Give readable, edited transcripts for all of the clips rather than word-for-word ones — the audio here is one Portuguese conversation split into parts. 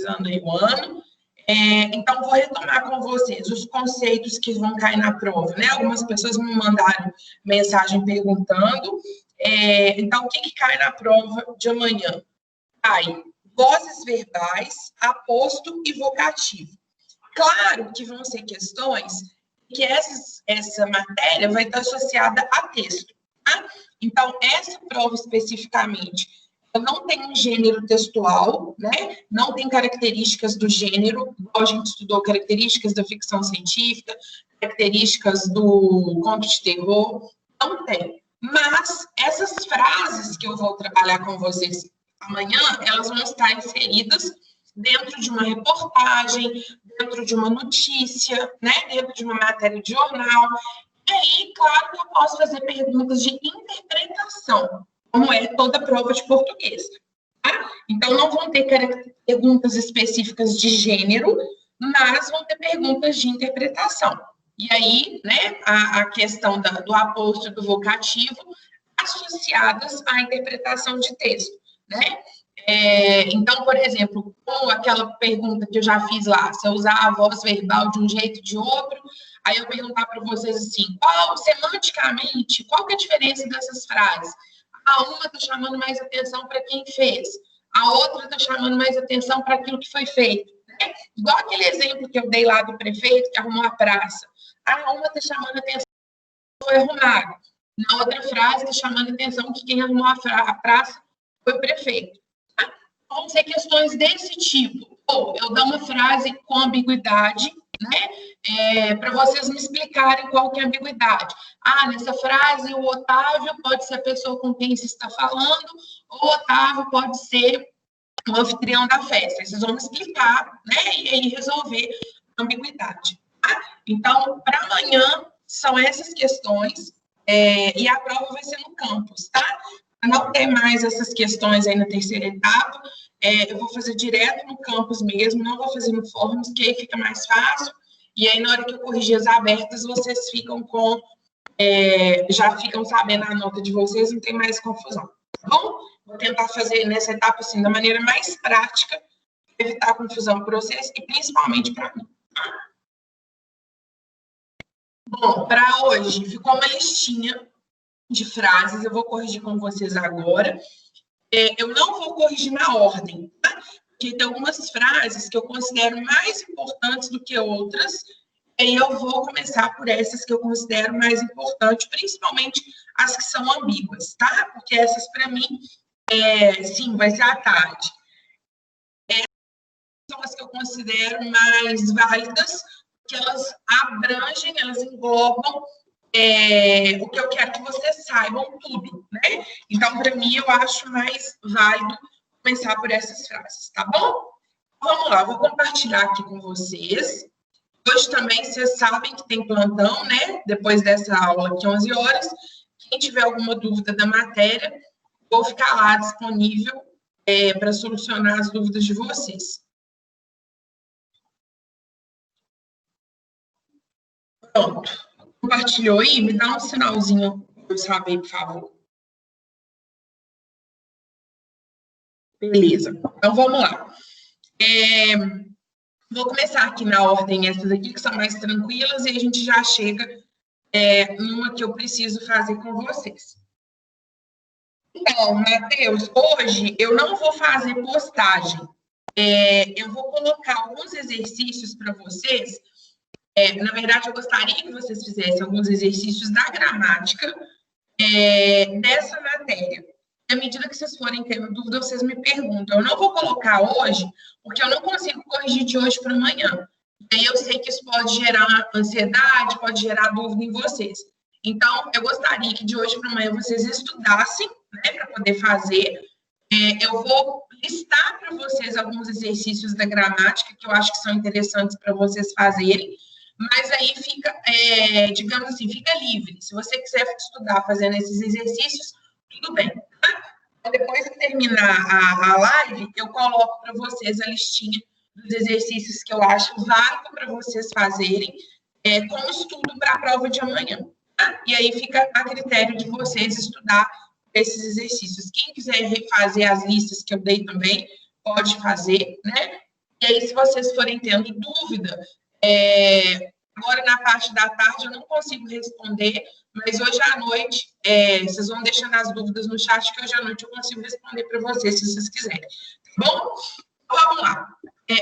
finalizando aí o ano. Então, vou retomar com vocês os conceitos que vão cair na prova, né? Algumas pessoas me mandaram mensagem perguntando. Então, o que cai na prova de amanhã? Cai vozes verbais, aposto e vocativo. Claro que vão ser questões que essa matéria vai estar associada a texto, tá? Então, essa prova especificamente não tem um gênero textual, né? Não tem características do gênero, igual a gente estudou características da ficção científica, características do conto de terror, não tem. Mas essas frases que eu vou trabalhar com vocês amanhã, elas vão estar inseridas dentro de uma reportagem, dentro de uma notícia, né? Dentro de uma matéria de jornal. E aí, claro que eu posso fazer perguntas de interpretação, como é toda prova de português. Tá? Então, não vão ter perguntas específicas de gênero, mas vão ter perguntas de interpretação. E aí, né, a questão do aposto e do vocativo associadas à interpretação de texto, né? Então, por exemplo, como aquela pergunta que eu já fiz lá, se eu usar a voz verbal de um jeito ou de outro, aí eu perguntar para vocês assim, semanticamente, qual que é a diferença dessas frases? A uma está chamando mais atenção para quem fez, a outra está chamando mais atenção para aquilo que foi feito. Né? Igual aquele exemplo que eu dei lá do prefeito que arrumou a praça. A uma está chamando atenção que foi arrumado. Na outra frase está chamando atenção que quem arrumou a praça foi o prefeito. Tá? Vão ser questões desse tipo. Ou eu dou uma frase com ambiguidade, né? Para vocês me explicarem qual que é a ambiguidade. Nessa frase, o Otávio pode ser a pessoa com quem se está falando, ou o Otávio pode ser o anfitrião da festa. Vocês vão me explicar, né? E aí resolver a ambiguidade. Tá? Então, para amanhã, são essas questões, e a prova vai ser no campus, tá? Não tem mais essas questões aí na terceira etapa, eu vou fazer direto no campus mesmo, não vou fazer no Forms, que aí fica mais fácil, e aí na hora que eu corrigir as abertas, vocês ficam já ficam sabendo a nota de vocês, não tem mais confusão, tá bom? Vou tentar fazer nessa etapa, assim, da maneira mais prática, evitar confusão para vocês, e principalmente para mim. Bom, para hoje, ficou uma listinha de frases, eu vou corrigir com vocês agora. Eu não vou corrigir na ordem, tá? Porque tem algumas frases que eu considero mais importantes do que outras, e eu vou começar por essas que eu considero mais importantes, principalmente as que são ambíguas, tá? Porque essas, para mim, sim, vai ser à tarde. Essas são as que eu considero mais válidas, que elas abrangem, elas englobam o que eu quero que vocês saibam tudo, né? Então, para mim, eu acho mais válido começar por essas frases, tá bom? Vamos lá, vou compartilhar aqui com vocês. Hoje também, vocês sabem que tem plantão, né? Depois dessa aula aqui, 11 horas. Quem tiver alguma dúvida da matéria, vou ficar lá disponível para solucionar as dúvidas de vocês. Pronto. Compartilhou aí? Me dá um sinalzinho para eu saber, por favor. Beleza. Então, vamos lá. Vou começar aqui na ordem essas aqui, que são mais tranquilas, e a gente já chega numa que eu preciso fazer com vocês. Então, Matheus, hoje eu não vou fazer postagem. Eu vou colocar alguns exercícios para vocês. Na verdade, eu gostaria que vocês fizessem alguns exercícios da gramática dessa matéria. À medida que vocês forem tendo dúvida, vocês me perguntam. Eu não vou colocar hoje, porque eu não consigo corrigir de hoje para amanhã. E aí eu sei que isso pode gerar ansiedade, pode gerar dúvida em vocês. Então, eu gostaria que de hoje para amanhã vocês estudassem, né, para poder fazer. Eu vou listar para vocês alguns exercícios da gramática que eu acho que são interessantes para vocês fazerem. Mas aí fica, digamos assim, fica livre. Se você quiser estudar fazendo esses exercícios, tudo bem. Tá? Depois que terminar a live, eu coloco para vocês a listinha dos exercícios que eu acho válido para vocês fazerem como estudo para a prova de amanhã. Tá? E aí fica a critério de vocês estudar esses exercícios. Quem quiser refazer as listas que eu dei também, pode fazer, né? E aí, se vocês forem tendo dúvida, agora na parte da tarde eu não consigo responder, mas hoje à noite, vocês vão deixando as dúvidas no chat, que hoje à noite eu consigo responder para vocês, se vocês quiserem. Tá bom? Vamos lá.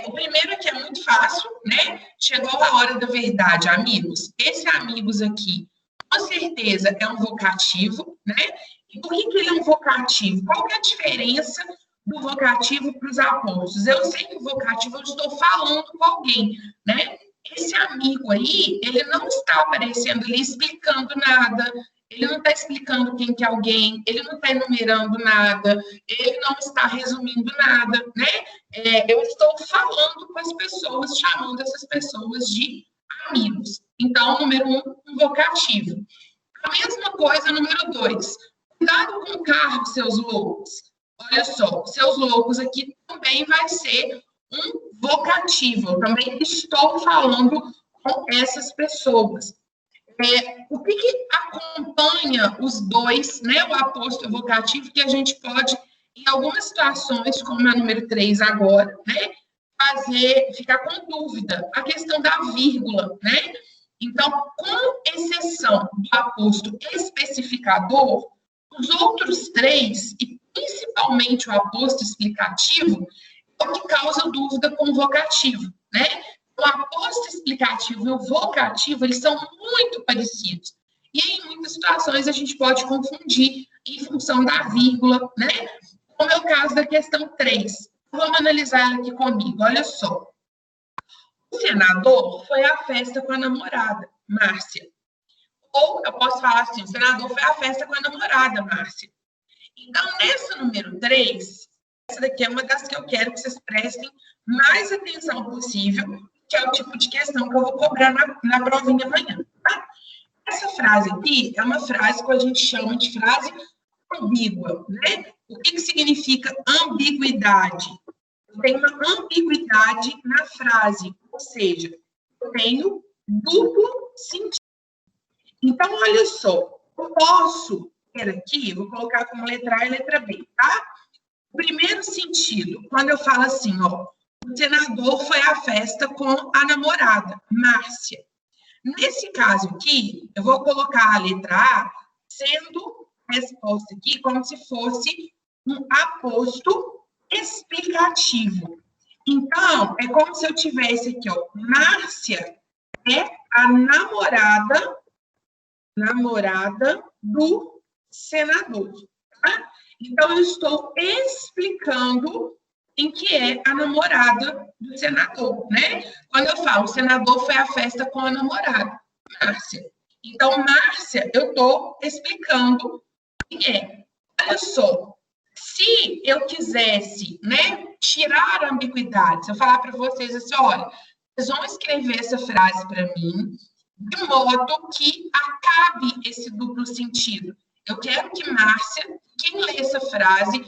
O primeiro aqui é muito fácil, né? Chegou a hora da verdade, amigos. Esse amigos aqui, com certeza, é um vocativo, né? E por que ele é um vocativo? Qual que é a diferença do vocativo para os apóstolos? Eu sei que o vocativo eu estou falando com alguém, né? Esse amigo aí, ele não está aparecendo ali explicando nada, ele não está explicando quem que é alguém, ele não está enumerando nada, ele não está resumindo nada, né? Eu estou falando com as pessoas, chamando essas pessoas de amigos. Então, número 1, um vocativo. A mesma coisa, número 2. Cuidado com o carro, seus loucos. Olha só, seus loucos aqui também vai ser um vocativo. Eu também estou falando com essas pessoas. O que acompanha os dois, né, o aposto e o vocativo, que a gente pode, em algumas situações, como a número 3 agora, né, ficar com dúvida, a questão da vírgula, né? Então, com exceção do aposto especificador, os outros 3, e principalmente o aposto explicativo, é o que causa dúvida com o vocativo, né? O aposto explicativo e o vocativo, eles são muito parecidos. E em muitas situações a gente pode confundir em função da vírgula, né? Como é o caso da questão 3. Vamos analisar ela aqui comigo, olha só. O senador foi à festa com a namorada, Márcia. Ou eu posso falar assim, o senador foi à festa com a namorada, Márcia. Então, nessa número 3, essa daqui é uma das que eu quero que vocês prestem mais atenção possível, que é o tipo de questão que eu vou cobrar na provinha amanhã, tá? Essa frase aqui é uma frase que a gente chama de frase ambígua, né? O que significa ambiguidade? Eu tenho uma ambiguidade na frase, ou seja, eu tenho duplo sentido. Então, olha só, eu posso ter aqui, vou colocar como letra A e letra B, tá? O primeiro sentido, quando eu falo assim, ó, o senador foi à festa com a namorada, Márcia. Nesse caso aqui, eu vou colocar a letra A sendo a resposta aqui como se fosse um aposto explicativo. Então, é como se eu tivesse aqui, ó, Márcia é a namorada do senador, tá? Então, eu estou explicando quem que é a namorada do senador, né? Quando eu falo, o senador foi à festa com a namorada, Márcia. Então, Márcia, eu estou explicando quem é. Olha só, se eu quisesse, né, tirar a ambiguidade, se eu falar para vocês assim, olha, vocês vão escrever essa frase para mim, de modo que acabe esse duplo sentido. Eu quero que Márcia, quem lê essa frase,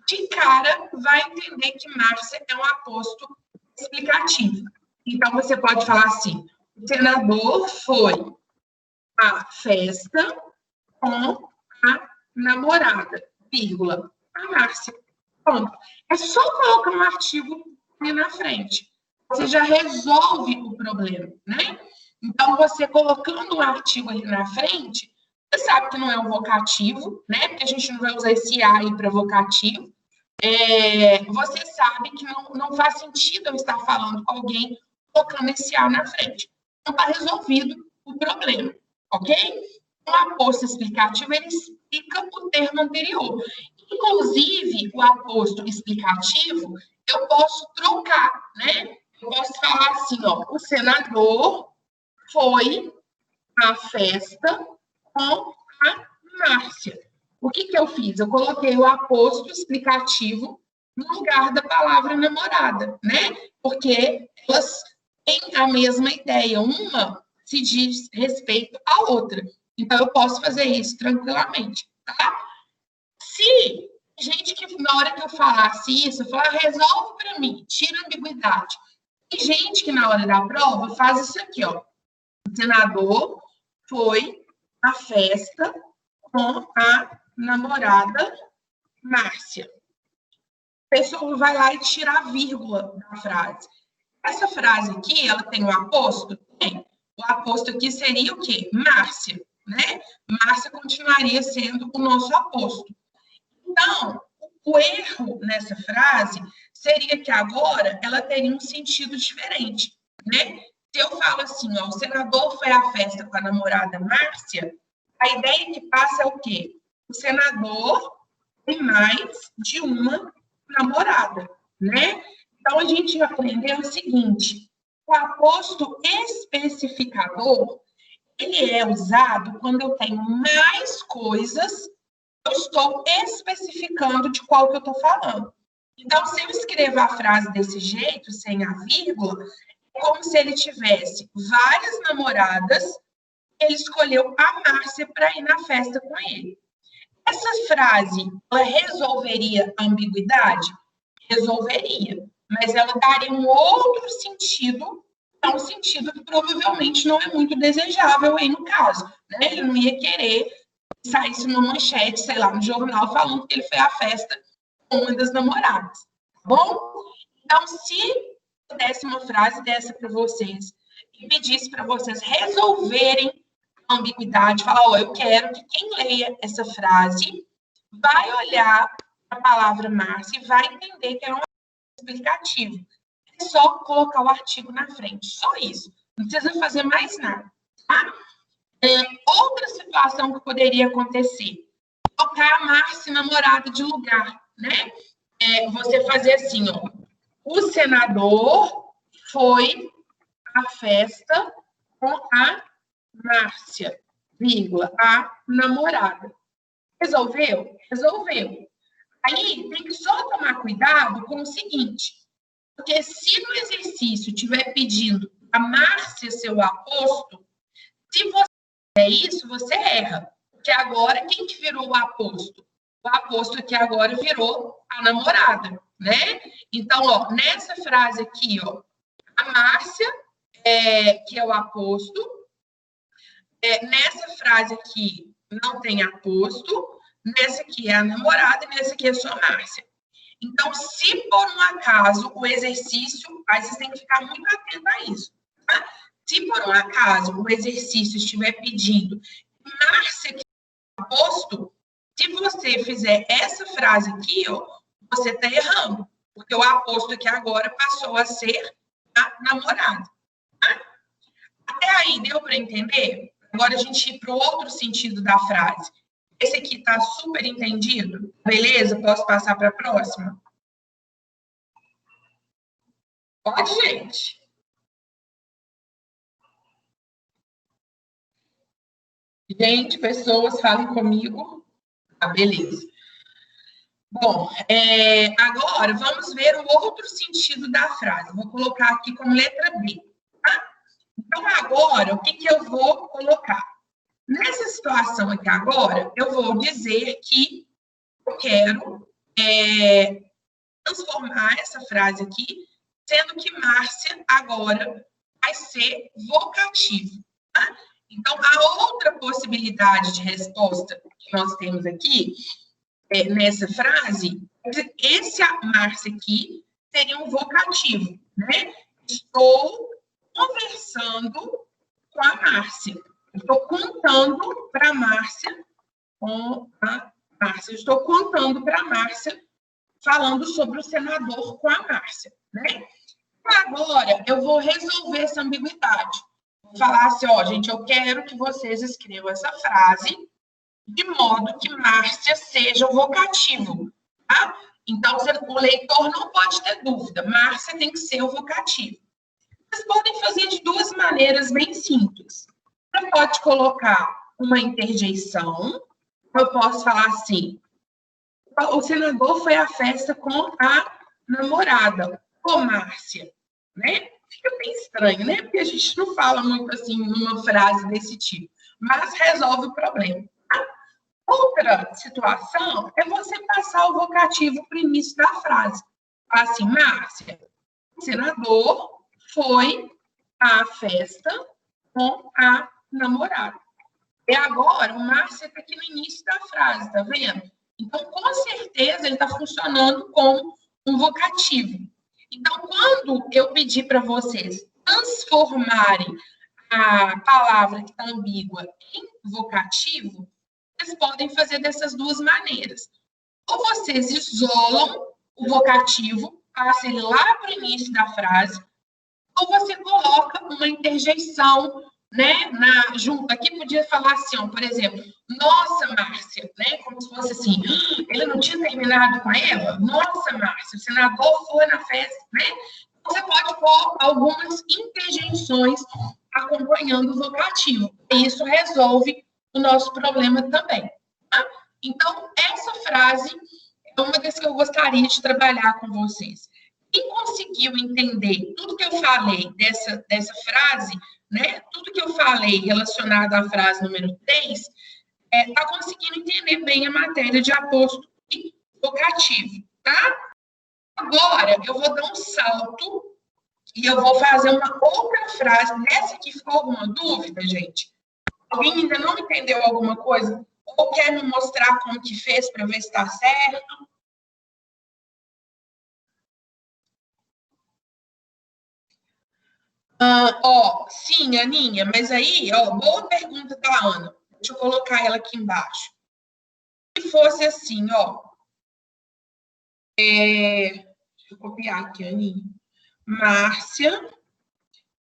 de cara vai entender que Márcia é um aposto explicativo. Então, você pode falar assim, o senador foi à festa com a namorada, vírgula, a Márcia. Pronto. É só colocar um artigo ali na frente. Você já resolve o problema, né? Então, você colocando um artigo ali na frente, você sabe que não é um vocativo, né? Porque a gente não vai usar esse A aí para vocativo. Você sabe que não faz sentido eu estar falando com alguém colocando esse A na frente. Então, está resolvido o problema, ok? O aposto explicativo, ele explica o termo anterior. Inclusive, o aposto explicativo, eu posso trocar, né? Eu posso falar assim, ó, o senador foi à festa com a Márcia. O que eu fiz? Eu coloquei o aposto explicativo no lugar da palavra namorada, né? Porque elas têm a mesma ideia. Uma se diz respeito à outra. Então, eu posso fazer isso tranquilamente, tá? Se gente que, na hora que eu falasse isso, eu falar, resolve para mim, tira a ambiguidade. Tem gente que, na hora da prova, faz isso aqui, ó. O senador foi à festa com a namorada Márcia. pessoa vai lá e tira a vírgula da frase. Essa frase aqui, ela tem um aposto? Tem. O aposto aqui seria o quê? Márcia, né? Márcia continuaria sendo o nosso aposto. Então, o erro nessa frase seria que agora ela teria um sentido diferente, né? Se eu falo assim, ó, o senador foi à festa com a namorada Márcia, a ideia que passa é o quê? O senador tem mais de uma namorada, né? Então, a gente aprendeu o seguinte, o aposto especificador, ele é usado quando eu tenho mais coisas, eu estou especificando de qual que eu estou falando. Então, se eu escrever a frase desse jeito, sem a vírgula, é como se ele tivesse várias namoradas, ele escolheu a Márcia para ir na festa com ele. Essa frase, ela resolveria a ambiguidade? Resolveria, mas ela daria um outro sentido, um sentido que provavelmente não é muito desejável aí no caso, né? Ele não ia querer saísse uma manchete, sei lá, no jornal, falando que ele foi à festa com uma das namoradas, tá bom? Então, se eu desse uma frase dessa para vocês e pedisse para vocês resolverem a ambiguidade, falar, ó, eu quero que quem leia essa frase vai olhar a palavra Márcia e vai entender que é um explicativo. É só colocar o artigo na frente, só isso. Não precisa fazer mais nada, tá? Outra situação que poderia acontecer, colocar a Márcia namorada de lugar, né? Você fazer assim, ó, o senador foi à festa com a Márcia, vírgula, a namorada. Resolveu? Resolveu. Aí tem que só tomar cuidado com o seguinte, porque se no exercício estiver pedindo a Márcia seu aposto, se você fizer isso, você erra. Porque agora, quem que virou o aposto? O aposto aqui agora virou a namorada, né? Então, ó, nessa frase aqui, ó, a Márcia, que é o aposto, nessa frase aqui não tem aposto, nessa aqui é a namorada e nessa aqui é só a Márcia. Então, se por um acaso o exercício, aí vocês têm que ficar muito atento a isso, tá? Se por um acaso o exercício estiver pedindo Márcia que é o aposto, se você fizer essa frase aqui, ó, você está errando, porque o aposto aqui agora passou a ser a namorada. Tá? Até aí, deu para entender? Agora a gente ir para o outro sentido da frase. Esse aqui está super entendido? Beleza? Posso passar para a próxima? Pode, gente. Gente, pessoas, falem comigo. Ah, beleza. Bom, agora vamos ver o outro sentido da frase. Vou colocar aqui como letra B. Tá? Então, agora, o que eu vou colocar? Nessa situação aqui agora, eu vou dizer que eu quero transformar essa frase aqui, sendo que Márcia agora vai ser vocativo. Tá? Então, a outra possibilidade de resposta que nós temos aqui, nessa frase, esse Márcia aqui seria um vocativo, né? Estou conversando com a Márcia. Estou contando para a Márcia, com a Márcia. Estou contando para a Márcia, falando sobre o senador com a Márcia, né? Agora, eu vou resolver essa ambiguidade. Vou falar assim, ó, gente, eu quero que vocês escrevam essa frase de modo que Márcia seja o vocativo, tá? Então, o leitor não pode ter dúvida, Márcia tem que ser o vocativo. Vocês podem fazer de duas maneiras bem simples. Você pode colocar uma interjeição, eu posso falar assim, o senador foi à festa com a namorada, ô Márcia, né? Fica bem estranho, né? Porque a gente não fala muito assim numa frase desse tipo, mas resolve o problema. Tá? Outra situação é você passar o vocativo para o início da frase. Assim, Márcia, o senador foi à festa com a namorada. E agora, o Márcia está aqui no início da frase, tá vendo? Então, com certeza, ele está funcionando como um vocativo. Então, quando eu pedir para vocês transformarem a palavra que está ambígua em vocativo, vocês podem fazer dessas duas maneiras. Ou vocês isolam o vocativo, passa ele lá para o início da frase, ou você coloca uma interjeição, né, junto. Aqui podia falar assim, ó, por exemplo, nossa, Márcia, né, como se fosse assim, ele não tinha terminado com ela? Nossa, Márcia, o senador foi na festa, né? Você pode pôr algumas interjeições acompanhando o vocativo. E isso resolve o nosso problema também. Tá? Então, essa frase é uma das que eu gostaria de trabalhar com vocês. Quem conseguiu entender tudo que eu falei dessa frase, né? Tudo que eu falei relacionado à frase número 3, está conseguindo entender bem a matéria de aposto e vocativo, tá? Agora, eu vou dar um salto e eu vou fazer uma outra frase. Nessa aqui ficou alguma dúvida, gente? Alguém ainda não entendeu alguma coisa? Ou quer me mostrar como que fez para ver se está certo? Sim, Aninha, mas aí, boa pergunta da Ana. Deixa eu colocar ela aqui embaixo. Se fosse assim, deixa eu copiar aqui, Aninha. Márcia,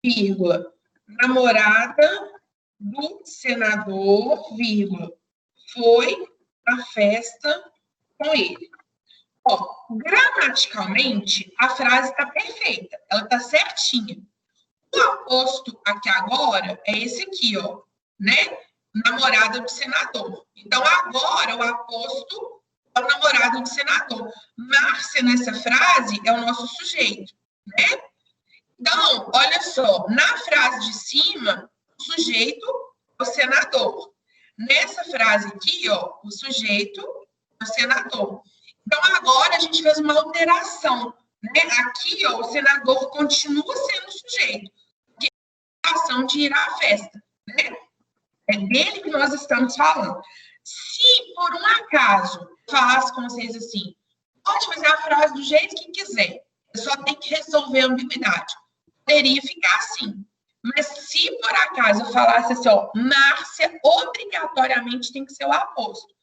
vírgula, namorada do senador, vírgula, foi à festa com ele. Gramaticalmente, a frase está perfeita, ela está certinha. O aposto aqui agora é esse aqui, né? Namorada do senador. Então, agora, o aposto é o namorado do senador. Márcia, nessa frase, é o nosso sujeito, né? Então, olha só, na frase de cima, o sujeito é o senador. Nessa frase aqui, o sujeito é o senador. Então, agora a gente fez uma alteração, né? Aqui, o senador continua sendo o sujeito, que é a ação de ir à festa, né? É dele que nós estamos falando. Se, por um acaso, falasse com vocês assim, pode fazer a frase do jeito que quiser, só tem que resolver a ambiguidade. Poderia ficar assim. Mas se, por acaso, eu falasse assim, Márcia obrigatoriamente tem que ser o aposto,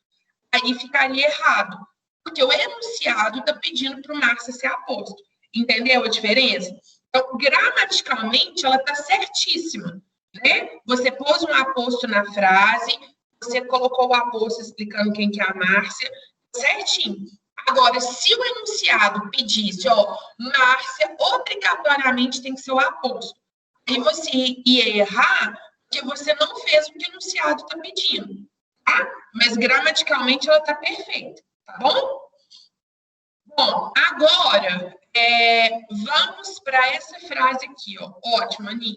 aí ficaria errado. Porque o enunciado está pedindo para o Márcia ser aposto. Entendeu a diferença? Então, gramaticalmente, ela está certíssima. Né? Você pôs um aposto na frase, você colocou o aposto explicando quem que é a Márcia, certinho. Agora, se o enunciado pedisse, Márcia obrigatoriamente tem que ser o aposto, aí você ia errar porque você não fez o que o enunciado está pedindo. Tá? Mas gramaticalmente ela está perfeita. Tá bom? Bom, agora, vamos para essa frase aqui, Ótimo, Aninha.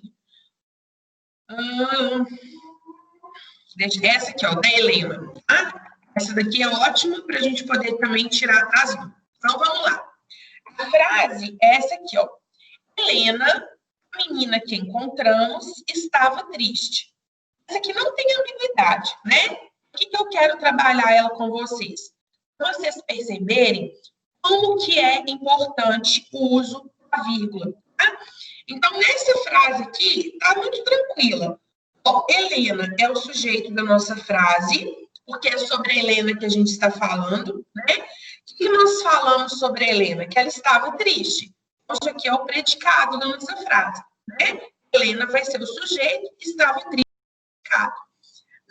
Essa aqui, da Helena. Tá? Essa daqui é ótima para a gente poder também tirar as dúvidas. Então, vamos lá. A frase é essa aqui, Helena, a menina que encontramos, estava triste. Essa aqui não tem ambiguidade, né? O que eu quero trabalhar ela com vocês? Para vocês perceberem como que é importante o uso da vírgula. Tá? Então, nessa frase aqui, está muito tranquila. Helena é o sujeito da nossa frase, porque é sobre a Helena que a gente está falando, né? O que nós falamos sobre a Helena? Que ela estava triste. Isso aqui é o predicado da nossa frase, né? Helena vai ser o sujeito, estava triste.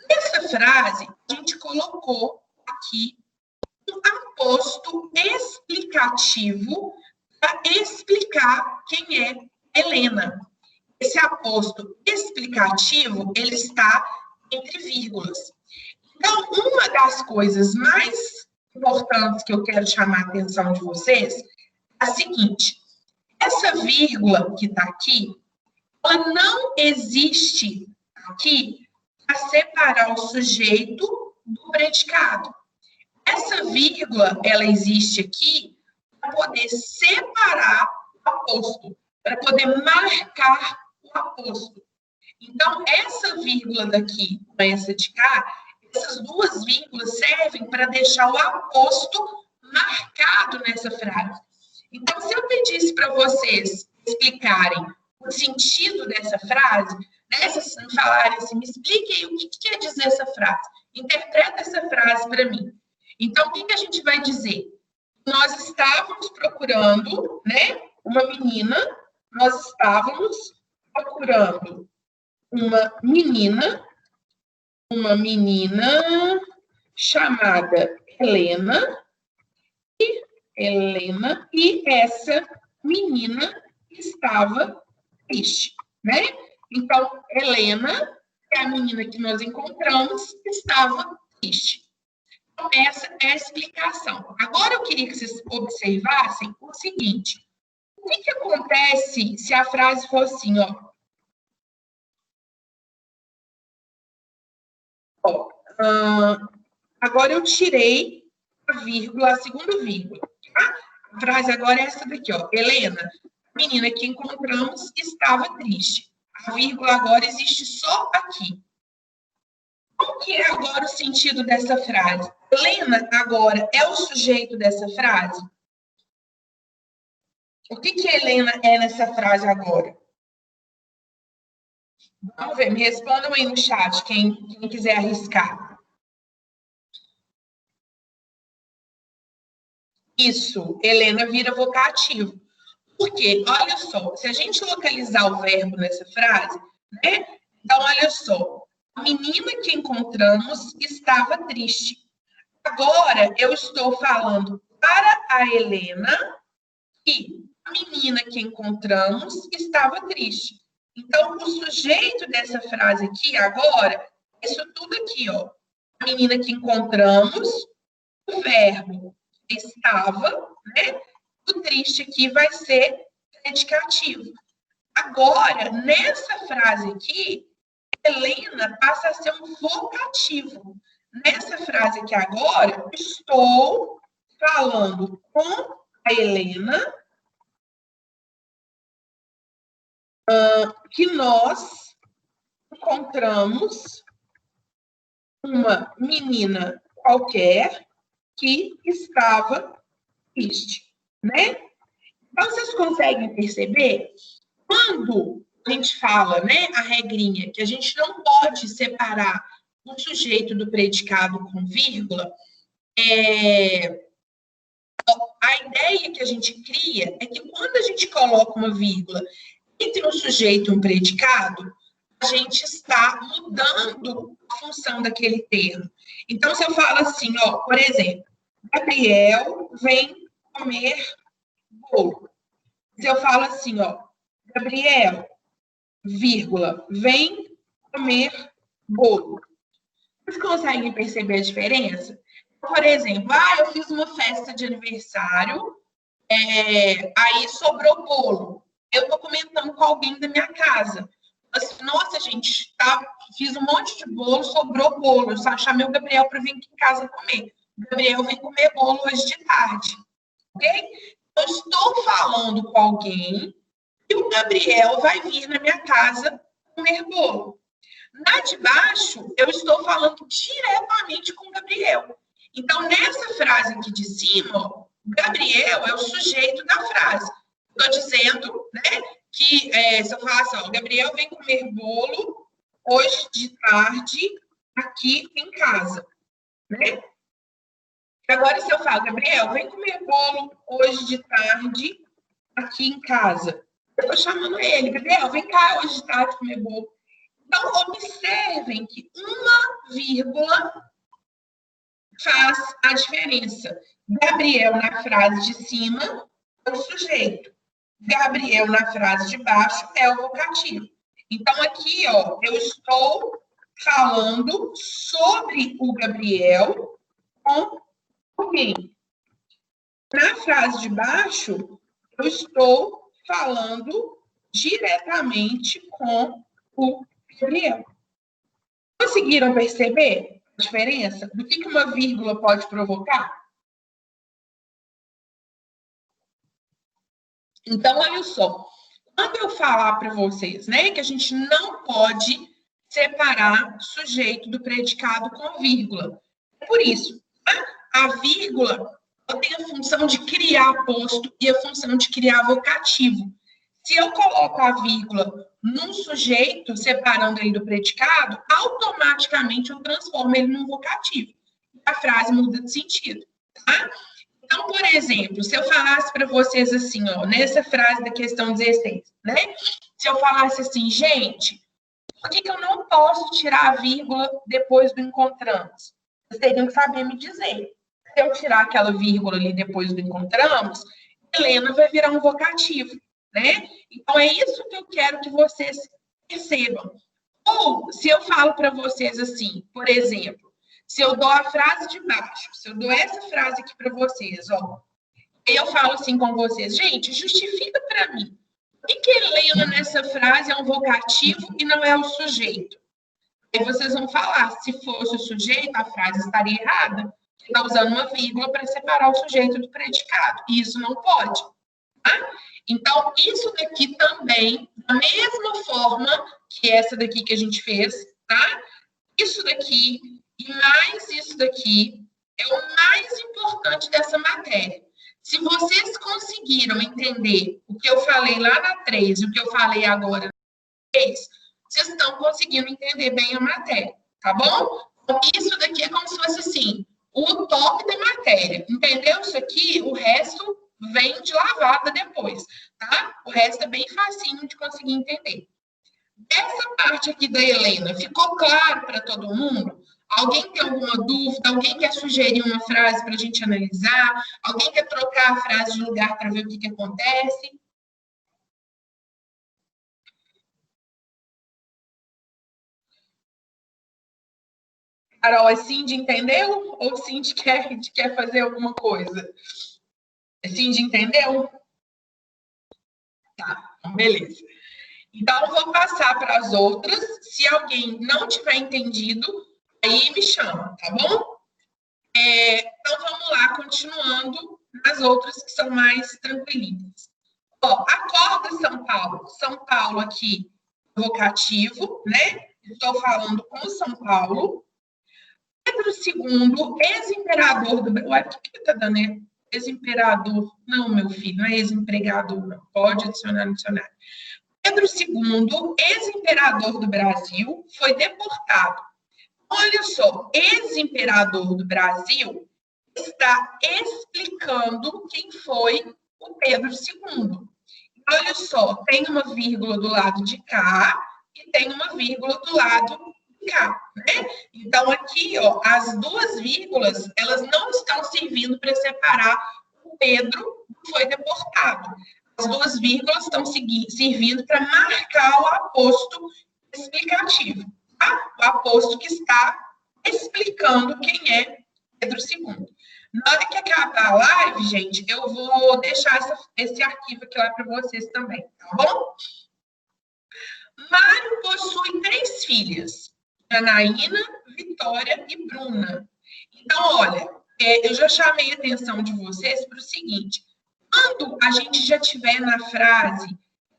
Nessa frase, a gente colocou aqui um aposto explicativo para explicar quem é Helena. Esse aposto explicativo, ele está entre vírgulas. Então, uma das coisas mais importantes que eu quero chamar a atenção de vocês é a seguinte: essa vírgula que está aqui, ela não existe aqui para separar o sujeito do predicado. Essa vírgula, ela existe aqui para poder separar o aposto, para poder marcar o aposto. Então, essa vírgula daqui com essa de cá, essas duas vírgulas servem para deixar o aposto marcado nessa frase. Então, se eu pedisse para vocês explicarem o sentido dessa frase, né, se falarem assim, me explique aí o que quer dizer essa frase. Interpreta essa frase para mim. Então, o que a gente vai dizer? Nós estávamos procurando, né, uma menina, nós estávamos procurando uma menina chamada Helena, e essa menina estava triste, né? Então, Helena, que é a menina que nós encontramos, estava triste. Então, essa é a explicação. Agora, eu queria que vocês observassem o seguinte. O que acontece se a frase for assim, ó? Agora eu tirei a vírgula, a segunda vírgula. Tá? A frase agora é essa daqui, ó. Helena, a menina que encontramos, estava triste. A vírgula agora existe só aqui. Qual que é agora o sentido dessa frase? Helena agora é o sujeito dessa frase? O que Helena é nessa frase agora? Vamos ver, me respondam aí no chat, quem quiser arriscar. Isso, Helena vira vocativo. Porque, olha só, se a gente localizar o verbo nessa frase, né? Então, olha só, a menina que encontramos estava triste. Agora, eu estou falando para a Helena que a menina que encontramos estava triste. Então, o sujeito dessa frase aqui, agora, isso tudo aqui, ó. A menina que encontramos, o verbo estava, né? O triste aqui vai ser predicativo. Agora, nessa frase aqui, Helena passa a ser um vocativo. Nessa frase aqui agora, estou falando com a Helena que nós encontramos uma menina qualquer que estava triste, né? Então, vocês conseguem perceber? Quando a gente fala, né, a regrinha, que a gente não pode separar o sujeito do predicado com vírgula, a ideia que a gente cria é que quando a gente coloca uma vírgula entre um sujeito e um predicado, a gente está mudando a função daquele termo. Então, se eu falo assim, ó, por exemplo, Gabriel vem comer bolo. Se eu falo assim, ó, Gabriel, vírgula, vem comer bolo. Vocês conseguem perceber a diferença? Por exemplo, eu fiz uma festa de aniversário, aí sobrou bolo. Eu estou comentando com alguém da minha casa. Assim, nossa, gente, fiz um monte de bolo, sobrou bolo. Eu só chamei o Gabriel para vir aqui em casa comer. O Gabriel vem comer bolo hoje de tarde. Ok? Eu estou falando com alguém e o Gabriel vai vir na minha casa comer bolo. Na de baixo, eu estou falando diretamente com o Gabriel. Então, nessa frase aqui de cima, ó, Gabriel é o sujeito da frase. Estou dizendo, né, que se eu falar assim, ó, Gabriel vem comer bolo hoje de tarde aqui em casa, né? Agora, se eu falo, Gabriel, vem comer bolo hoje de tarde aqui em casa. Eu estou chamando ele, Gabriel, vem cá hoje de tarde comer bolo. Então, observem que uma vírgula faz a diferença. Gabriel na frase de cima é o sujeito. Gabriel na frase de baixo é o vocativo. Então, aqui, ó, eu estou falando sobre o Gabriel com alguém. Na frase de baixo, eu estou falando diretamente com o Gabriel. Conseguiram perceber a diferença do que uma vírgula pode provocar? Então, olha só. Quando eu falar para vocês, né, que a gente não pode separar sujeito do predicado com vírgula. Por isso, a vírgula, ela tem a função de criar aposto e a função de criar vocativo. Se eu coloco a vírgula num sujeito, separando ele do predicado, automaticamente eu transformo ele num vocativo. A frase muda de sentido, tá? Então, por exemplo, se eu falasse para vocês assim, ó, nessa frase da questão 16, né? Se eu falasse assim, gente, por que eu não posso tirar a vírgula depois do encontramos? Vocês teriam que saber me dizer. Se eu tirar aquela vírgula ali depois do encontramos, Helena vai virar um vocativo, né? Então, é isso que eu quero que vocês percebam. Ou, se eu falo para vocês assim, por exemplo, se eu dou a frase de baixo, se eu dou essa frase aqui para vocês, ó, eu falo assim com vocês, gente, justifica para mim. Por que Helena nessa frase é um vocativo e não é o sujeito? Aí vocês vão falar, se fosse o sujeito, a frase estaria errada. Está usando uma vírgula para separar o sujeito do predicado. E isso não pode. Tá? Então, isso daqui também, da mesma forma que essa daqui que a gente fez, tá? Isso daqui e mais isso daqui é o mais importante dessa matéria. Se vocês conseguiram entender o que eu falei lá na 3 e o que eu falei agora na 3, vocês estão conseguindo entender bem a matéria, tá bom? Então, isso daqui é como se fosse assim, o top da matéria. Entendeu isso aqui? O resto vem de lavada depois, tá? O resto é bem facinho de conseguir entender. Essa parte aqui da Helena, ficou claro para todo mundo? Alguém tem alguma dúvida? Alguém quer sugerir uma frase para a gente analisar? Alguém quer trocar a frase de lugar para ver o que acontece? Carol, é Cindy entendeu? Ou Cindy quer fazer alguma coisa? É Cindy entendeu? Tá, então beleza. Então, eu vou passar para as outras. Se alguém não tiver entendido, aí me chama, tá bom? Então, vamos lá, continuando nas outras que são mais tranquilinhas. Ó, acorda São Paulo. São Paulo aqui, vocativo, né? Estou falando com São Paulo. Pedro II, ex-imperador do Brasil. Ué, o que está dando, né? Ex-imperador. Não, meu filho, não é ex-empregador, não. Pode adicionar no dicionário. Pedro II, ex-imperador do Brasil, foi deportado. Olha só, ex-imperador do Brasil está explicando quem foi o Pedro II. Olha só, tem uma vírgula do lado de cá e tem uma vírgula do lado de cá, né? Então, aqui, ó, as duas vírgulas, elas não estão servindo para separar o Pedro que foi deportado. As duas vírgulas estão servindo para marcar o aposto explicativo, tá? O aposto que está explicando quem é Pedro II. Na hora que acabar a live, gente, eu vou deixar esse arquivo aqui lá para vocês também, tá bom? Mário possui 3 filhas, Janaína, Vitória e Bruna. Então, olha, eu já chamei a atenção de vocês para o seguinte, quando a gente já tiver na frase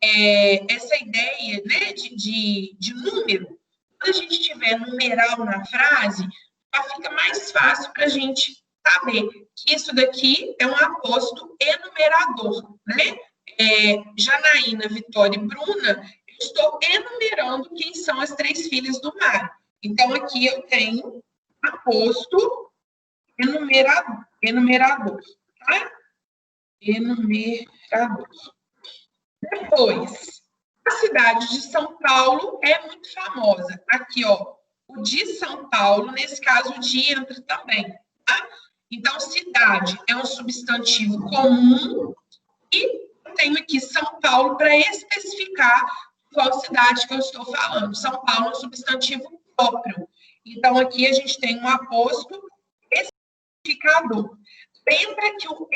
essa ideia, né, de número, quando a gente tiver numeral na frase, já fica mais fácil para a gente saber que isso daqui é um aposto enumerador, né? Janaína, Vitória e Bruna, eu estou enumerando quem são as 3 filhas do Mário. Então, aqui eu tenho aposto enumerador, tá? Enumerador. Depois, a cidade de São Paulo é muito famosa. Aqui, ó, o de São Paulo, nesse caso, o de entra também, tá? Então, cidade é um substantivo comum e eu tenho aqui São Paulo para especificar qual cidade que eu estou falando. São Paulo é um substantivo próprio. Então, aqui a gente tem um aposto especificador. Lembra que o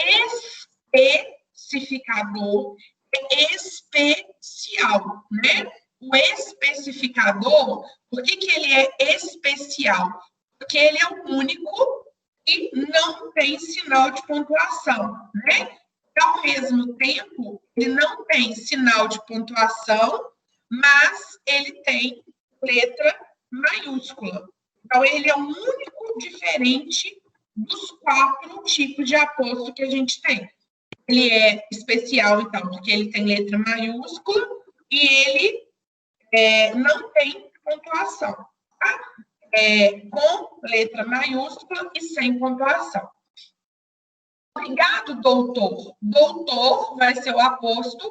especificador é especial, né? O especificador, por que ele é especial? Porque ele é o único e não tem sinal de pontuação, né? Ao mesmo tempo, ele não tem sinal de pontuação, mas ele tem letra maiúscula. Então, ele é o único diferente dos 4 tipos de aposto que a gente tem. Ele é especial, então, porque ele tem letra maiúscula e ele não tem pontuação, tá? Com letra maiúscula e sem pontuação. Obrigado, doutor. Doutor vai ser o aposto,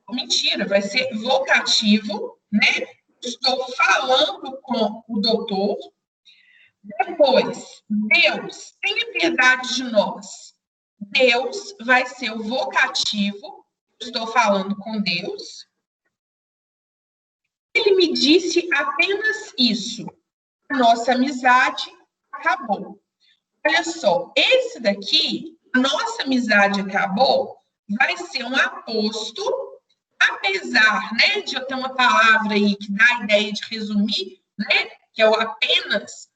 mentira, vai ser vocativo, né? Estou falando com o doutor. Depois, Deus, tenha piedade de nós. Deus vai ser o vocativo, estou falando com Deus. Ele me disse apenas isso. A nossa amizade acabou. Olha só, esse daqui, a nossa amizade acabou, vai ser um aposto, apesar, né, de eu ter uma palavra aí que dá a ideia de resumir, né, que é o apenas.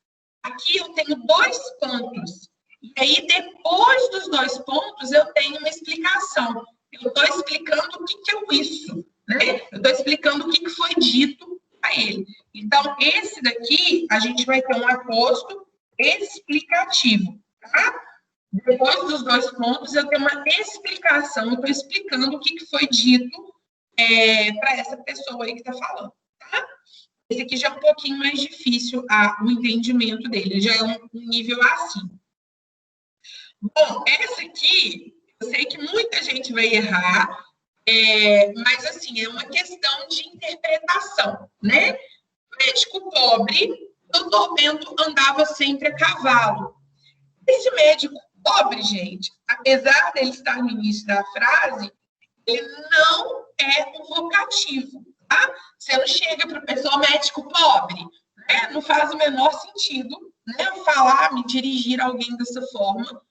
Aqui eu tenho 2 pontos. E aí, depois dos 2 pontos, eu tenho uma explicação. Eu estou explicando o que é o isso, né? Eu estou explicando o que foi dito a ele. Então, esse daqui, a gente vai ter um aposto explicativo, tá? Depois dos 2 pontos, eu tenho uma explicação. Eu estou explicando o que foi dito para essa pessoa aí que está falando, tá? Esse aqui já é um pouquinho mais difícil o entendimento dele, já é um nível assim. Bom, essa aqui, eu sei que muita gente vai errar, mas assim, é uma questão de interpretação, né? Médico pobre, doutor Bento andava sempre a cavalo. Esse médico pobre, gente, apesar dele estar no início da frase, ele não é um vocativo. Tá? Você não chega para a pessoa médico pobre, né? Não faz o menor sentido, né? Falar, me dirigir a alguém dessa forma.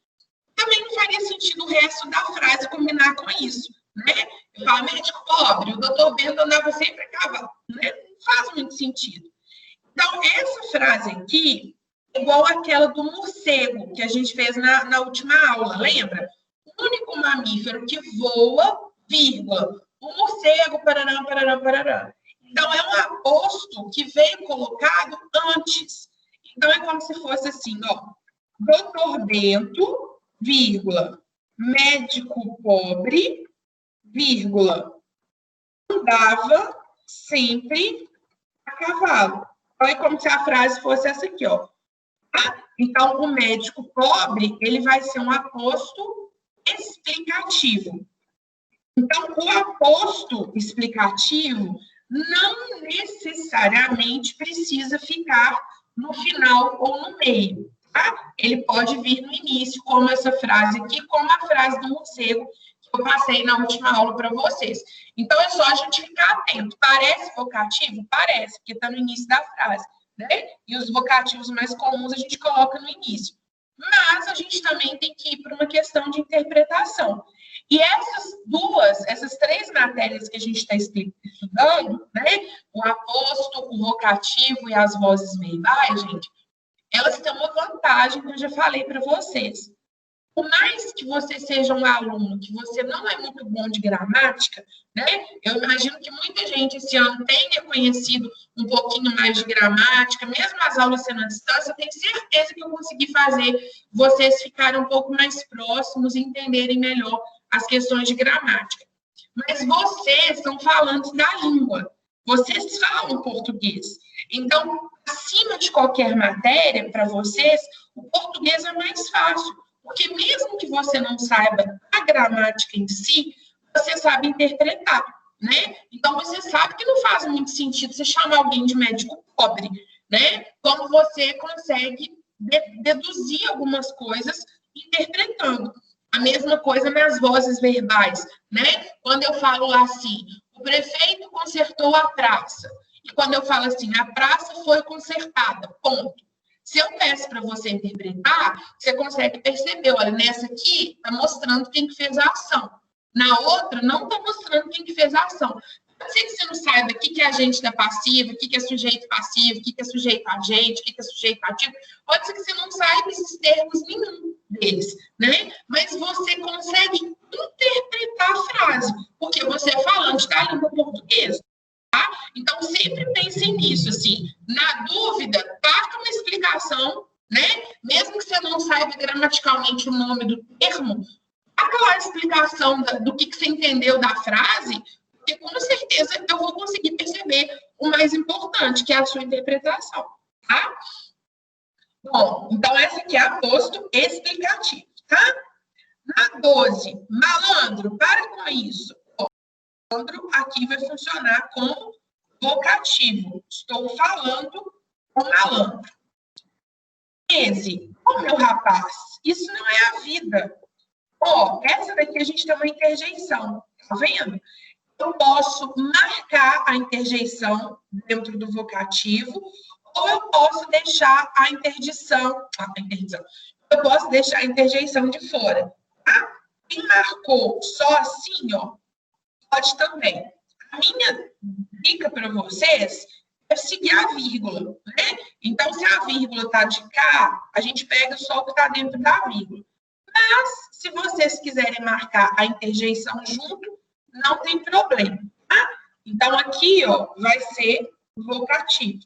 Também não faria sentido o resto da frase combinar com isso, né? Eu falo médico pobre, o doutor Bento andava sempre a cavalo, né? Não faz muito sentido. Então, essa frase aqui é igual àquela do morcego que a gente fez na última aula, lembra? O único mamífero que voa, vírgula, o morcego, parará, parará, parará. Então, é um aposto que veio colocado antes. Então, é como se fosse assim, ó. Doutor Bento, vírgula, médico pobre, vírgula, andava sempre a cavalo. Então, é como se a frase fosse essa aqui, ó. Então, o médico pobre, ele vai ser um aposto explicativo. Então, o aposto explicativo não necessariamente precisa ficar no final ou no meio, tá? Ele pode vir no início, como essa frase aqui, como a frase do morcego que eu passei na última aula para vocês. Então, é só a gente ficar atento. Parece vocativo? Parece, porque está no início da frase, né? E os vocativos mais comuns a gente coloca no início. Mas a gente também tem que ir para uma questão de interpretação. E essas 3 matérias que a gente está estudando, né? O aposto, o vocativo e as vozes verbais, gente, elas têm uma vantagem que eu já falei para vocês. Por mais que você seja um aluno que você não é muito bom de gramática, né? Eu imagino que muita gente esse ano tenha conhecido um pouquinho mais de gramática, mesmo as aulas sendo à distância, eu tenho certeza que eu consegui fazer vocês ficarem um pouco mais próximos e entenderem melhor as questões de gramática. Mas vocês são falantes da língua, vocês falam português. Então, acima de qualquer matéria, para vocês, o português é mais fácil. Porque mesmo que você não saiba a gramática em si, você sabe interpretar, né? Então, você sabe que não faz muito sentido você chamar alguém de médico pobre, né? Como você consegue deduzir algumas coisas interpretando. A mesma coisa nas vozes verbais, né? Quando eu falo assim, o prefeito consertou a praça. E quando eu falo assim, a praça foi consertada, ponto. Se eu peço para você interpretar, você consegue perceber, olha, nessa aqui está mostrando quem que fez a ação. Na outra, não está mostrando quem que fez a ação. Pode ser que você não saiba o que é agente da passiva, o que é sujeito passivo, o que é sujeito agente, o que é sujeito ativo. Pode ser que você não saiba esses termos nenhum deles, né? Mas você consegue interpretar a frase, porque você é falante da língua portuguesa. Tá? Então, sempre pensem nisso, assim, na dúvida, parta uma explicação né? Mesmo que você não saiba gramaticalmente o nome do termo, aquela explicação do que você entendeu da frase, porque com certeza eu vou conseguir perceber o mais importante, que é a sua interpretação, tá? Bom, então essa aqui é aposto explicativo, tá? Na 12, malandro, para com isso. Malandro aqui vai funcionar como vocativo. Estou falando com malandro. 13, ô meu rapaz, isso não é a vida. Ó, essa daqui a gente tem uma interjeição, tá vendo? Eu posso marcar a interjeição dentro do vocativo, ou eu posso deixar a interdição, eu posso deixar a interjeição de fora, tá? Quem marcou só assim, ó, pode também. A minha dica para vocês é seguir a vírgula, né? Então, se a vírgula está de cá, a gente pega só o que está dentro da vírgula. Mas, se vocês quiserem marcar a interjeição junto, não tem problema, tá? Então, aqui, ó, vai ser vocativo.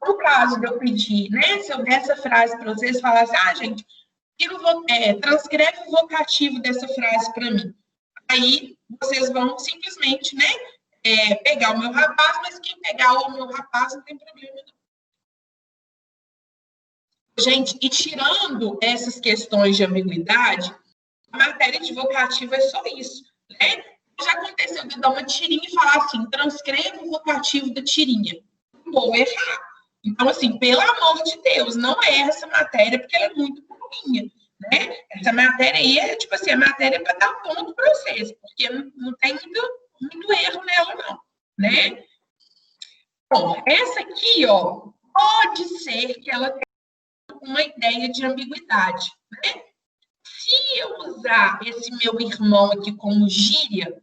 No caso de eu pedir, né, se eu der essa frase para vocês, falar assim, gente, transcreve o vocativo dessa frase para mim. Aí, vocês vão simplesmente, né, pegar o meu rapaz, mas quem pegar o meu rapaz não tem problema, não. Gente, e tirando essas questões de ambiguidade, a matéria de vocativo é só isso, né? Já aconteceu de eu dar uma tirinha e falar assim, transcreva o vocativo da tirinha. Vou errar. Então, assim, pelo amor de Deus, não erra essa matéria, porque ela é muito pouquinha, né? Essa matéria aí é, tipo assim, a matéria para dar ponto para vocês, porque não tem muito erro nela, não, né? Bom, essa aqui, ó, pode ser que ela tenha uma ideia de ambiguidade, né? Se eu usar esse meu irmão aqui como gíria,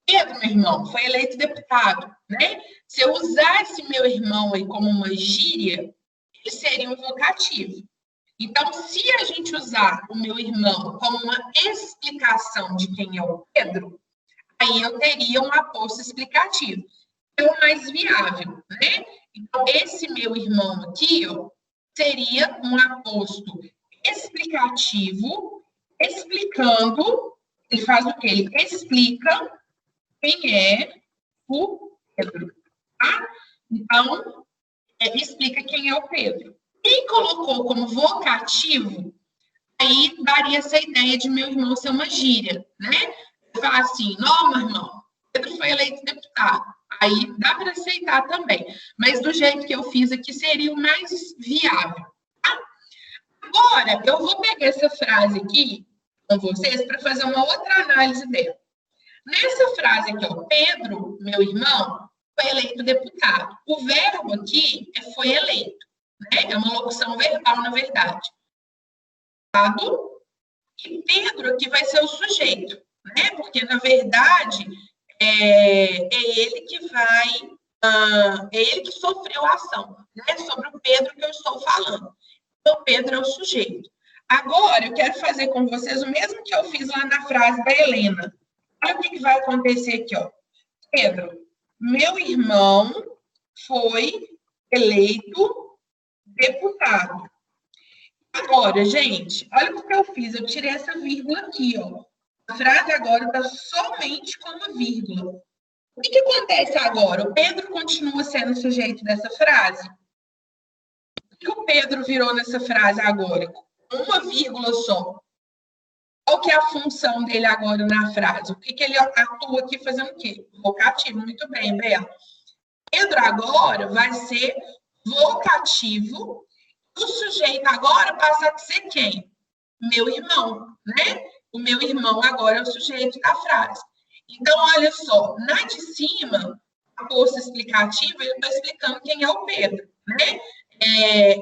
Pedro, meu irmão, foi eleito deputado, né? Se eu usar esse meu irmão aí como uma gíria, ele seria um vocativo. Então, se a gente usar o meu irmão como uma explicação de quem é o Pedro, aí eu teria um aposto explicativo. É o mais viável, né? Então, esse meu irmão aqui, ó, seria um aposto explicativo, explicando, ele faz o quê? Ele explica quem é o Pedro, tá? Então, explica quem é o Pedro. Quem colocou como vocativo, aí daria essa ideia de meu irmão ser uma gíria, né? Falar assim, não, meu irmão, Pedro foi eleito deputado. Aí dá para aceitar também. Mas do jeito que eu fiz aqui, seria o mais viável. Tá? Agora, eu vou pegar essa frase aqui com vocês para fazer uma outra análise dela. Nessa frase aqui, ó, Pedro, meu irmão, foi eleito deputado. O verbo aqui foi eleito, né? É uma locução verbal, na verdade. E Pedro aqui vai ser o sujeito, né? Porque, na verdade, é ele que é ele que sofreu a ação, né? Sobre o Pedro que eu estou falando. Então, Pedro é o sujeito. Agora, eu quero fazer com vocês o mesmo que eu fiz lá na frase da Helena. Olha o que vai acontecer aqui, ó. Pedro, meu irmão foi eleito deputado. Agora, gente, olha o que eu fiz. Eu tirei essa vírgula aqui, ó. A frase agora está somente com uma vírgula. O que acontece agora? O Pedro continua sendo o sujeito dessa frase? O que o Pedro virou nessa frase agora? Com uma vírgula só. Qual que é a função dele agora na frase? O que ele atua aqui fazendo o quê? Vocativo. Muito bem, Bela. Pedro agora vai ser vocativo. O sujeito agora passa a ser quem? Meu irmão, né? O meu irmão agora é o sujeito da frase. Então, olha só, na de cima, a posto explicativo, ele está explicando quem é o Pedro, né?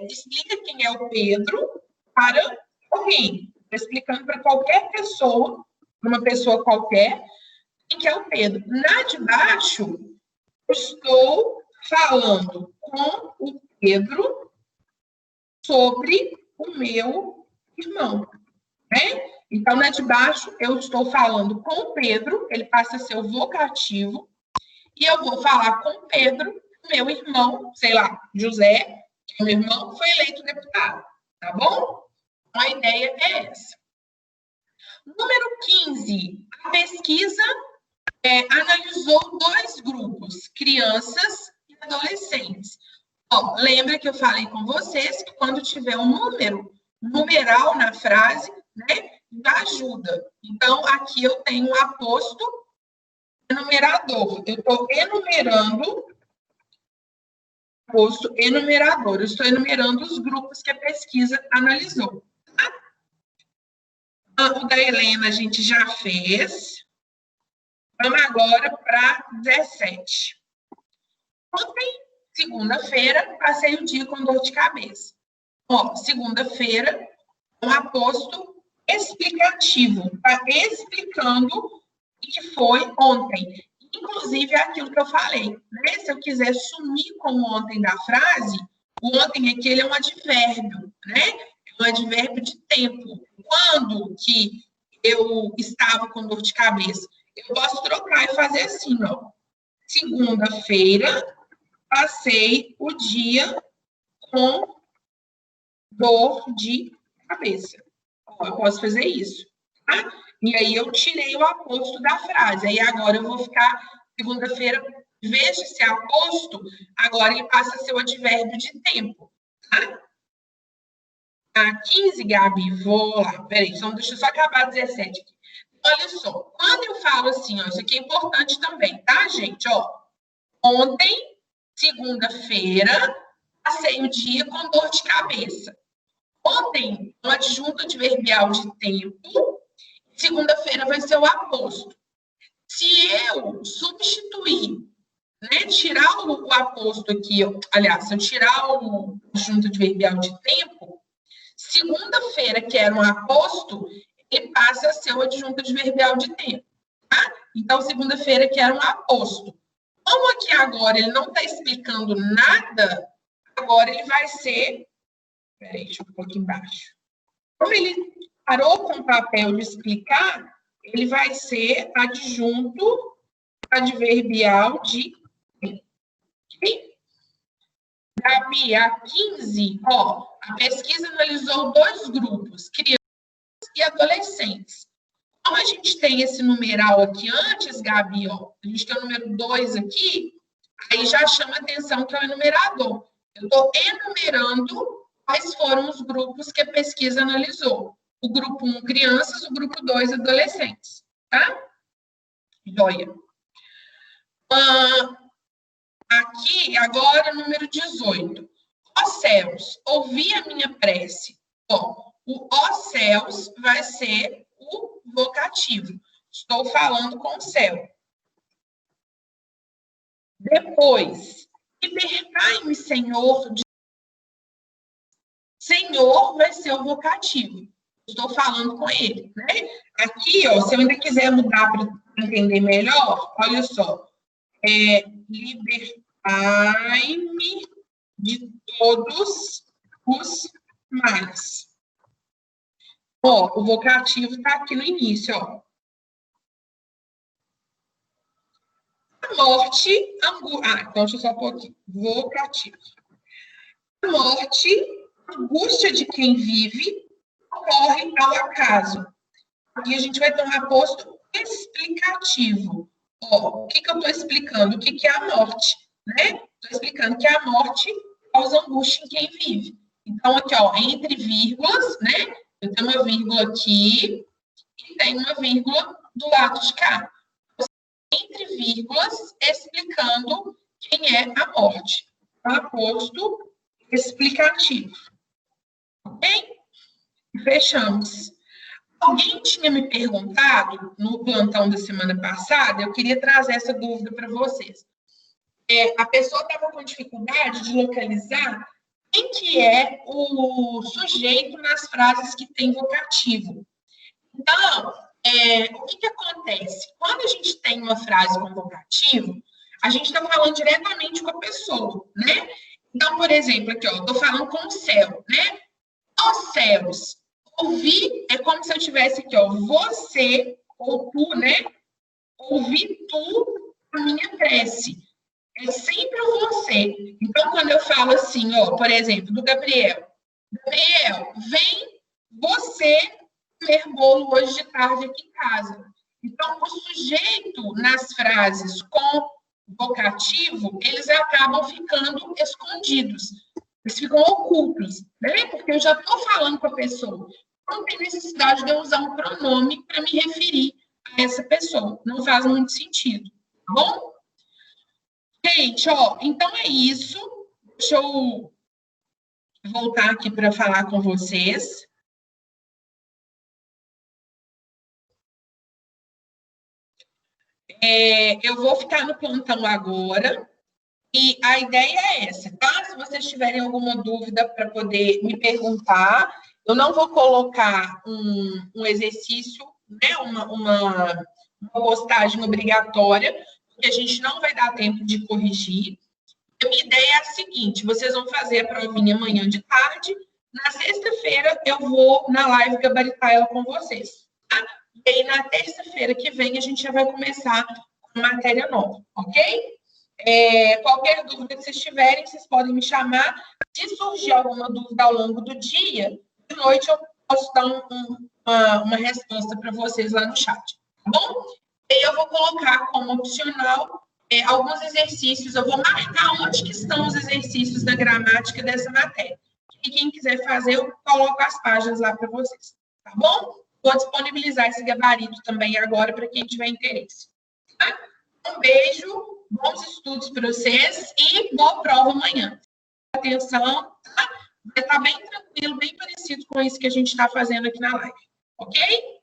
Explica quem é o Pedro para alguém. Está explicando para qualquer pessoa, para uma pessoa qualquer, quem que é o Pedro. Na de baixo, eu estou falando com o Pedro sobre o meu irmão, né? Então, na de baixo, eu estou falando com o Pedro, ele passa a ser o vocativo, e eu vou falar com o Pedro, meu irmão, sei lá, José, meu irmão, foi eleito deputado. tá bom? Então, a ideia é essa. Número 15, a pesquisa analisou 2 grupos, crianças e adolescentes. Ó, lembra que eu falei com vocês que quando tiver um numeral na frase, né, já ajuda. Então, aqui eu tenho um aposto enumerador. Eu estou enumerando aposto enumerador. Eu estou enumerando os grupos que a pesquisa analisou. Tá? O da Helena a gente já fez. Vamos agora para 17. Ontem, segunda-feira, passei o dia com dor de cabeça. Ó, segunda-feira, um aposto explicativo. Está explicando o que foi ontem. Inclusive, é aquilo que eu falei. Né? Se eu quiser sumir com o ontem da frase, o ontem aqui ele é um advérbio. Né? É um advérbio de tempo. Quando que eu estava com dor de cabeça? Eu posso trocar e fazer assim, ó. Segunda-feira, passei o dia com dor de cabeça. Ó, eu posso fazer isso, tá? E aí eu tirei o aposto da frase. Aí agora eu vou ficar, segunda-feira, veja esse aposto, agora ele passa a ser o advérbio de tempo, tá? A 15, Gabi, vou lá. Peraí, então deixa eu só acabar 17 aqui. Olha só, quando eu falo assim, ó, isso aqui é importante também, tá, gente? Ó, ontem, segunda-feira, passei o dia com dor de cabeça. Ontem, um adjunto adverbial de tempo, segunda-feira vai ser o aposto. Se eu substituir, né, tirar o aposto aqui, aliás, se eu tirar o adjunto adverbial de tempo, segunda-feira, que era um aposto, ele passa a ser o adjunto adverbial de tempo. Tá? Então, segunda-feira, que era um aposto. Como aqui agora ele não está explicando nada, agora ele vai ser... Peraí, deixa eu pôr aqui embaixo. Como ele parou com o papel de explicar, ele vai ser adjunto adverbial de tempo. Okay? Gabi, a 15, ó, a pesquisa analisou 2 grupos, crianças e adolescentes. Como a gente tem esse numeral aqui antes, Gabi, ó, a gente tem o número 2 aqui, aí já chama atenção que é o enumerador. Eu estou enumerando quais foram os grupos que a pesquisa analisou. O grupo 1, crianças, o grupo 2, adolescentes. Tá? Joia. Aqui, agora, número 18. Ó céus, ouvi a minha prece. Ó, o ó céus vai ser o vocativo. Estou falando com o céu. Depois, libertai-me, Senhor. Senhor vai ser o vocativo. Estou falando com ele, né? Aqui, ó, se eu ainda quiser mudar para entender melhor, olha só. Libertai-me de todos os males. Ó, o vocativo está aqui no início, ó. A morte, então deixa eu só pôr aqui. Vocativo. A morte, angústia de quem vive, ocorre ao acaso. Aqui a gente vai ter um aposto explicativo. Ó, o que eu estou explicando? O que é a morte? Né? Estou explicando que a morte causa angústia em quem vive. Então, aqui, ó, entre vírgulas, né? Eu tenho uma vírgula aqui e tenho uma vírgula do lado de cá. Entre vírgulas, explicando quem é a morte. Aposto explicativo. Ok? Fechamos. Alguém tinha me perguntado no plantão da semana passada, eu queria trazer essa dúvida para vocês. A pessoa estava com dificuldade de localizar quem que é o sujeito nas frases que tem vocativo. Então, o que acontece? Quando a gente tem uma frase com vocativo, a gente está falando diretamente com a pessoa, né? Então, por exemplo, aqui, ó, eu estou falando com o céu, né? Os céus. Ouvir é como se eu tivesse aqui, ó, você ou tu, né? Ouvir tu a minha prece. É sempre o você. Então, quando eu falo assim, ó, por exemplo, do Gabriel, Gabriel, vem você comer bolo hoje de tarde aqui em casa. Então, o sujeito nas frases com vocativo, eles acabam ficando escondidos. Eles ficam ocultos, né? Porque eu já estou falando com a pessoa. Não tem necessidade de eu usar um pronome para me referir a essa pessoa. Não faz muito sentido, tá bom? Gente, ó, então é isso. Deixa eu voltar aqui para falar com vocês. Eu vou ficar no plantão agora. E a ideia é essa, tá? Se vocês tiverem alguma dúvida para poder me perguntar, eu não vou colocar um exercício, né? Uma postagem obrigatória, porque a gente não vai dar tempo de corrigir. A minha ideia é a seguinte: vocês vão fazer a provinha amanhã de tarde, na sexta-feira eu vou na live gabaritar ela com vocês, tá? E aí na terça-feira que vem a gente já vai começar com matéria nova, ok? Qualquer dúvida que vocês tiverem, vocês podem me chamar. Se surgir alguma dúvida ao longo do dia, de noite eu posso dar uma resposta para vocês lá no chat, tá bom? E eu vou colocar como opcional alguns exercícios, eu vou marcar onde que estão os exercícios da gramática dessa matéria. E quem quiser fazer, eu coloco as páginas lá para vocês, tá bom? Vou disponibilizar esse gabarito também agora para quem tiver interesse. Tá? Um beijo. Bons estudos para vocês e boa prova amanhã. Atenção, tá? Vai estar bem tranquilo, bem parecido com isso que a gente está fazendo aqui na live, ok?